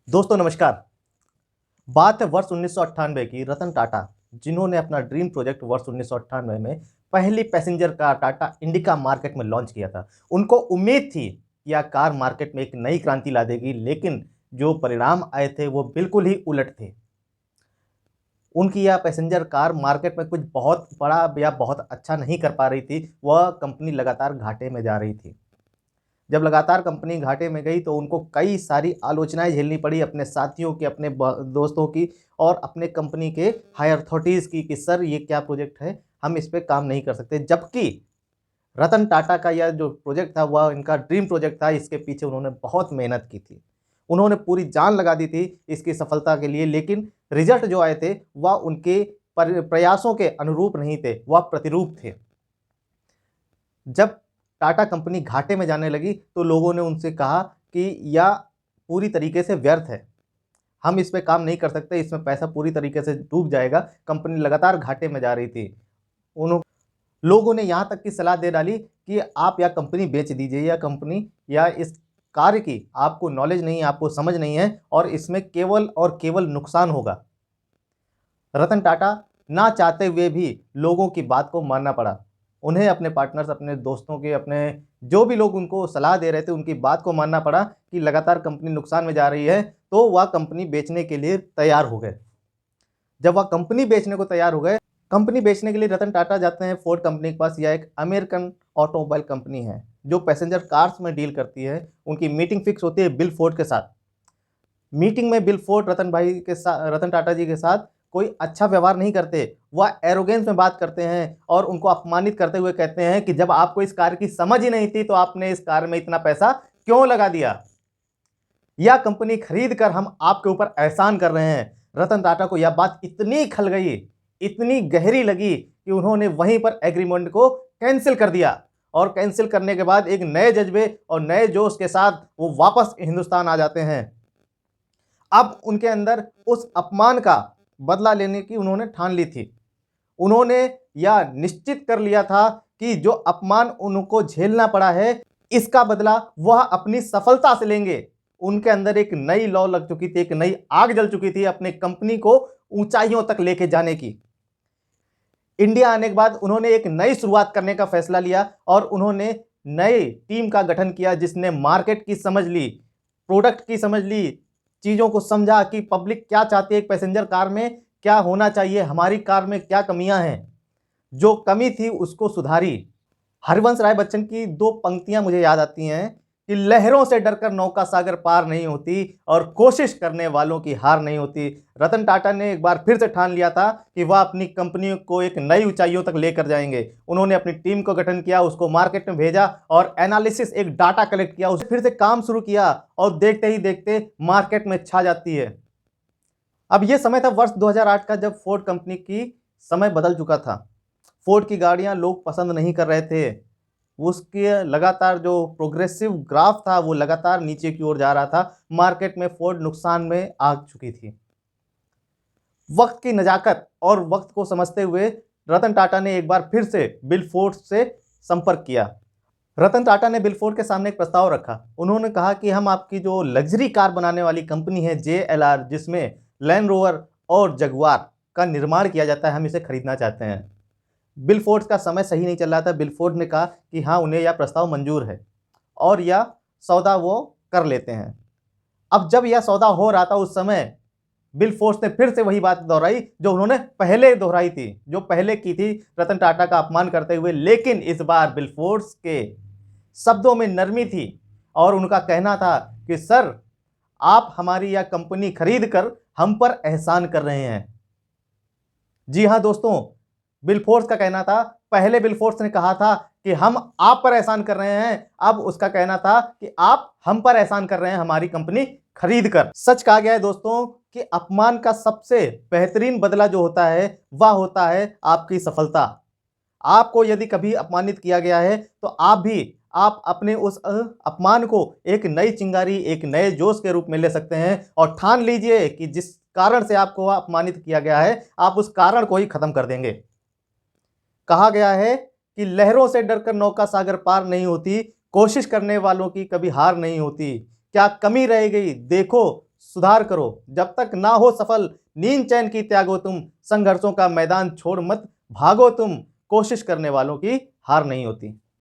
दोस्तों नमस्कार। बात है वर्ष 1998 की। रतन टाटा, जिन्होंने अपना ड्रीम प्रोजेक्ट वर्ष 1998 में पहली passenger car Tata indica market में लॉन्च किया था। उनको उम्मीद थी कि यह कार मार्केट में एक नई क्रांति ला देगी, लेकिन जो परिणाम आए थे वो बिल्कुल ही उलट थे। उनकी यह पैसेंजर कार मार्केट में कुछ बहुत बड़ा या बहुत अच्छा नहीं कर पा रही थी। वह कंपनी लगातार घाटे में जा रही थी। जब लगातार कंपनी घाटे में गई तो उनको कई सारी आलोचनाएं झेलनी पड़ी, अपने साथियों की, अपने दोस्तों की और अपने कंपनी के हायर अथॉरिटीज़ की, कि सर ये क्या प्रोजेक्ट है, हम इस पे काम नहीं कर सकते। जबकि रतन टाटा का यह जो प्रोजेक्ट था वह इनका ड्रीम प्रोजेक्ट था। इसके पीछे उन्होंने बहुत मेहनत की थी, उन्होंने पूरी जान लगा दी थी इसकी सफलता के लिए, लेकिन रिजल्ट जो आए थे वह उनके प्रयासों के अनुरूप नहीं थे, वह प्रतिरूप थे। जब टाटा कंपनी घाटे में जाने लगी तो लोगों ने उनसे कहा कि यह पूरी तरीके से व्यर्थ है, हम इस पे काम नहीं कर सकते, इसमें पैसा पूरी तरीके से डूब जाएगा। कंपनी लगातार घाटे में जा रही थी। उन लोगों ने यहाँ तक की सलाह दे डाली कि आप यह कंपनी बेच दीजिए, यह कंपनी या इस कार्य की आपको नॉलेज नहीं है, आपको समझ नहीं है और इसमें केवल और केवल नुकसान होगा। रतन टाटा ना चाहते हुए भी लोगों की बात को मानना पड़ा। उन्हें अपने पार्टनर्स, अपने दोस्तों के, अपने जो भी लोग उनको सलाह दे रहे थे, उनकी बात को मानना पड़ा कि लगातार कंपनी नुकसान में जा रही है, तो वह कंपनी बेचने के लिए तैयार हो गए। जब वह कंपनी बेचने को तैयार हो गए, कंपनी बेचने के लिए रतन टाटा जाते हैं फोर्ड कंपनी के पास। यह एक अमेरिकन ऑटोमोबाइल कंपनी है जो पैसेंजर कार्स में डील करती है। उनकी मीटिंग फिक्स होती है बिल फोर्ड के साथ। मीटिंग में बिल फोर्ड रतन टाटा जी के साथ कोई अच्छा व्यवहार नहीं करते। वह एरोगेंस में बात करते हैं और उनको अपमानित करते हुए कहते हैं कि जब आपको इस कार्य की समझ ही नहीं थी तो आपने इस कार्य में इतना पैसा क्यों लगा दिया। यह कंपनी खरीद कर हम आपके ऊपर एहसान कर रहे हैं। रतन टाटा को यह बात इतनी खल गई, इतनी गहरी लगी कि उन्होंने वहीं पर एग्रीमेंट को कैंसिल कर दिया। और कैंसिल करने के बाद एक नए जज्बे और नए जोश के साथ वो वापस हिंदुस्तान आ जाते हैं। अब उनके अंदर उस अपमान का बदला लेने की उन्होंने ठान ली थी। उन्होंने यह निश्चित कर लिया था कि जो अपमान उनको झेलना पड़ा है, इसका बदला वह अपनी सफलता से लेंगे। उनके अंदर एक नई लौ लग चुकी थी, एक नई आग जल चुकी थी अपने कंपनी को ऊंचाइयों तक लेके जाने की। इंडिया आने के बाद उन्होंने एक नई शुरुआत करने का फैसला लिया और उन्होंने नई टीम का गठन किया, जिसने मार्केट की समझ ली, प्रोडक्ट की समझ ली, चीज़ों को समझा कि पब्लिक क्या चाहती है, एक पैसेंजर कार में क्या होना चाहिए, हमारी कार में क्या कमियां हैं। जो कमी थी उसको सुधारी। हरिवंश राय बच्चन की दो पंक्तियां मुझे याद आती हैं कि लहरों से डरकर नौका सागर पार नहीं होती और कोशिश करने वालों की हार नहीं होती। रतन टाटा ने एक बार फिर से ठान लिया था कि वह अपनी कंपनी को एक नई ऊंचाइयों तक लेकर जाएंगे। उन्होंने अपनी टीम को गठन किया, उसको मार्केट में भेजा और एनालिसिस, एक डाटा कलेक्ट किया, उसे फिर से काम शुरू किया और देखते ही देखते मार्केट में छा जाती है। अब यह समय था वर्ष 2008 का, जब फोर्ड कंपनी की समय बदल चुका था। फोर्ड की गाड़ियां लोग पसंद नहीं कर रहे थे। उसके लगातार जो प्रोग्रेसिव ग्राफ था वो लगातार नीचे की ओर जा रहा था। मार्केट में फोर्ड नुकसान में आ चुकी थी। वक्त की नजाकत और वक्त को समझते हुए रतन टाटा ने एक बार फिर से बिल फोर्ड से संपर्क किया। रतन टाटा ने बिल फोर्ड के सामने एक प्रस्ताव रखा। उन्होंने कहा कि हम आपकी जो लग्जरी कार बनाने वाली कंपनी है JLR, जिसमें लैंड रोवर और जगुआर का निर्माण किया जाता है, हम इसे खरीदना चाहते हैं। बिल फोर्ड का समय सही नहीं चल रहा था। बिल फोर्ड ने कहा कि हाँ, उन्हें यह प्रस्ताव मंजूर है और यह सौदा वो कर लेते हैं। अब जब यह सौदा हो रहा था उस समय बिल फोर्ड ने फिर से वही बात दोहराई जो उन्होंने पहले दोहराई थी, जो पहले की थी रतन टाटा का अपमान करते हुए। लेकिन इस बार बिल फोर्ड के शब्दों में नरमी थी और उनका कहना था कि सर, आप हमारी यह कंपनी खरीद कर हम पर एहसान कर रहे हैं। जी हाँ दोस्तों, बिल फोर्ड का कहना था, पहले बिल फोर्ड ने कहा था कि हम आप पर एहसान कर रहे हैं, अब उसका कहना था कि आप हम पर एहसान कर रहे हैं हमारी कंपनी खरीद कर। सच कहा गया है दोस्तों कि अपमान का सबसे बेहतरीन बदला जो होता है वह होता है आपकी सफलता। आपको यदि कभी अपमानित किया गया है तो आप अपने उस अपमान को एक नई चिंगारी, एक नए जोश के रूप में ले सकते हैं और ठान लीजिए कि जिस कारण से आपको अपमानित किया गया है, आप उस कारण को ही खत्म कर देंगे। कहा गया है कि लहरों से डरकर नौका सागर पार नहीं होती, कोशिश करने वालों की कभी हार नहीं होती। क्या कमी रह गई देखो सुधार करो, जब तक ना हो सफल नींद चैन की त्यागो तुम, संघर्षों का मैदान छोड़ मत भागो तुम, कोशिश करने वालों की हार नहीं होती।